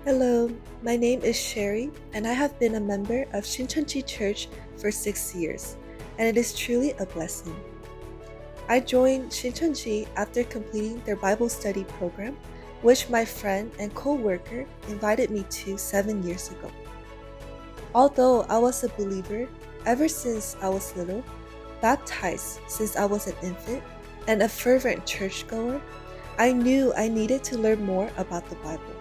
Hello, my name is Sherry, and I have been a member of Shincheonji Church for 6 years, and it is truly a blessing. I joined Shincheonji after completing their Bible study program, which my friend and co-worker invited me to 7 years ago. Although I was a believer ever since I was little, baptized since I was an infant, and a fervent churchgoer, I knew I needed to learn more about the Bible.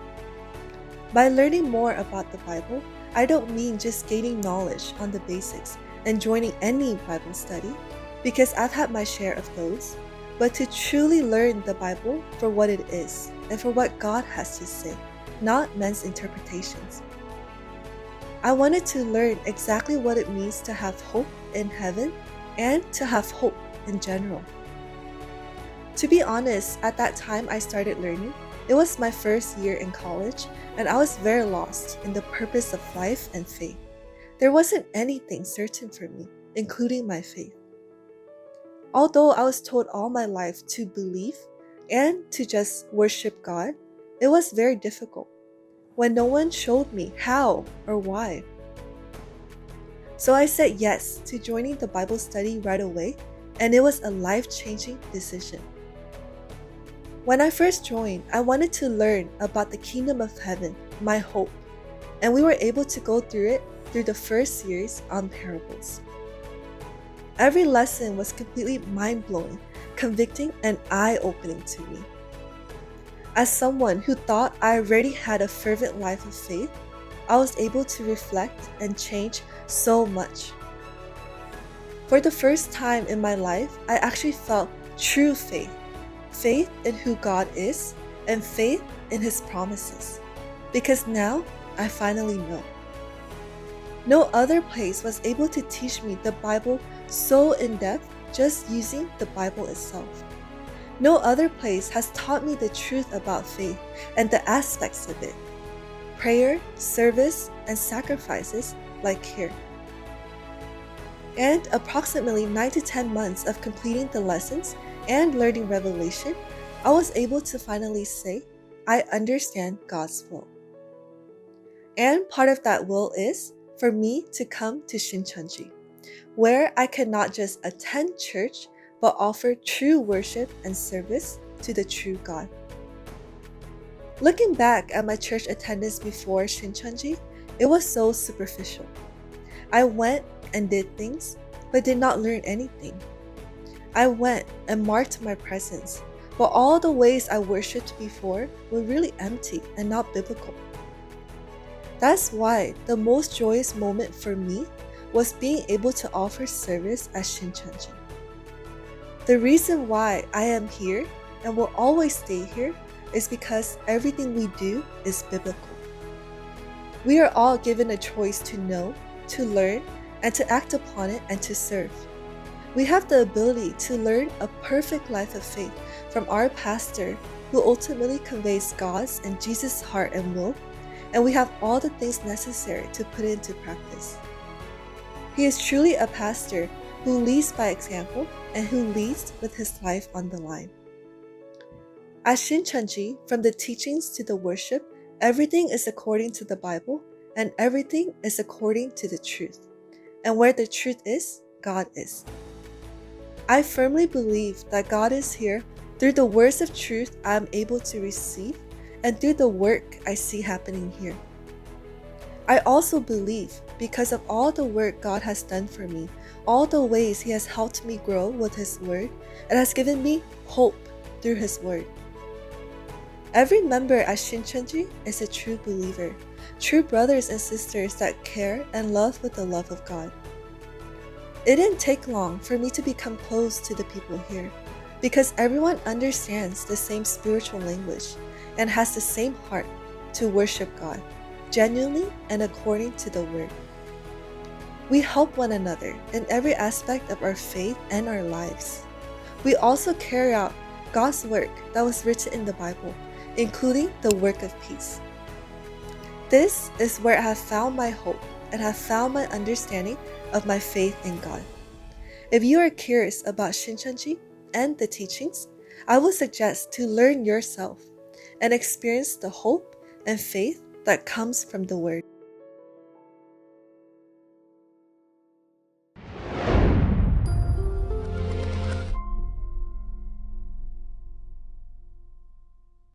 By learning more about the Bible, I don't mean just gaining knowledge on the basics and joining any Bible study, because I've had my share of those, but to truly learn the Bible for what it is and for what God has to say, not men's interpretations. I wanted to learn exactly what it means to have hope in heaven and to have hope in general. To be honest, at that time I started learning, it was my first year in college, and I was very lost in the purpose of life and faith. There wasn't anything certain for me, including my faith. Although I was told all my life to believe and to just worship God, it was very difficult when no one showed me how or why. So I said yes to joining the Bible study right away, and it was a life-changing decision. When I first joined, I wanted to learn about the kingdom of heaven, my hope, and we were able to go through it through the first series on parables. Every lesson was completely mind-blowing, convicting, and eye-opening to me. As someone who thought I already had a fervent life of faith, I was able to reflect and change so much. For the first time in my life, I actually felt true faith. Faith in who God is, and faith in His promises. Because now, I finally know. No other place was able to teach me the Bible so in depth just using the Bible itself. No other place has taught me the truth about faith and the aspects of it. Prayer, service, and sacrifices like here. And approximately 9 to 10 months of completing the lessons and learning Revelation, I was able to finally say, I understand God's will. And part of that will is for me to come to Shincheonji, where I can not just attend church, but offer true worship and service to the true God. Looking back at my church attendance before Shincheonji, it was so superficial. I went and did things, but did not learn anything. I went and marked my presence, but all the ways I worshipped before were really empty and not biblical. That's why the most joyous moment for me was being able to offer service at Shincheonji. The reason why I am here and will always stay here is because everything we do is biblical. We are all given a choice to know, to learn, and to act upon it and to serve. We have the ability to learn a perfect life of faith from our pastor, who ultimately conveys God's and Jesus' heart and will, and we have all the things necessary to put it into practice. He is truly a pastor who leads by example and who leads with his life on the line. At Shincheonji, from the teachings to the worship, everything is according to the Bible, and everything is according to the truth. And where the truth is, God is. I firmly believe that God is here through the words of truth I am able to receive and through the work I see happening here. I also believe, because of all the work God has done for me, all the ways He has helped me grow with His Word, and has given me hope through His Word. Every member at Shincheonji is a true believer, true brothers and sisters that care and love with the love of God. It didn't take long for me to become close to the people here, because everyone understands the same spiritual language and has the same heart to worship God, genuinely and according to the Word. We help one another in every aspect of our faith and our lives. We also carry out God's work that was written in the Bible, including the work of peace. This is where I have found my hope and have found my understanding of my faith in God. If you are curious about Shincheonji and the teachings, I would suggest to learn yourself and experience the hope and faith that comes from the Word.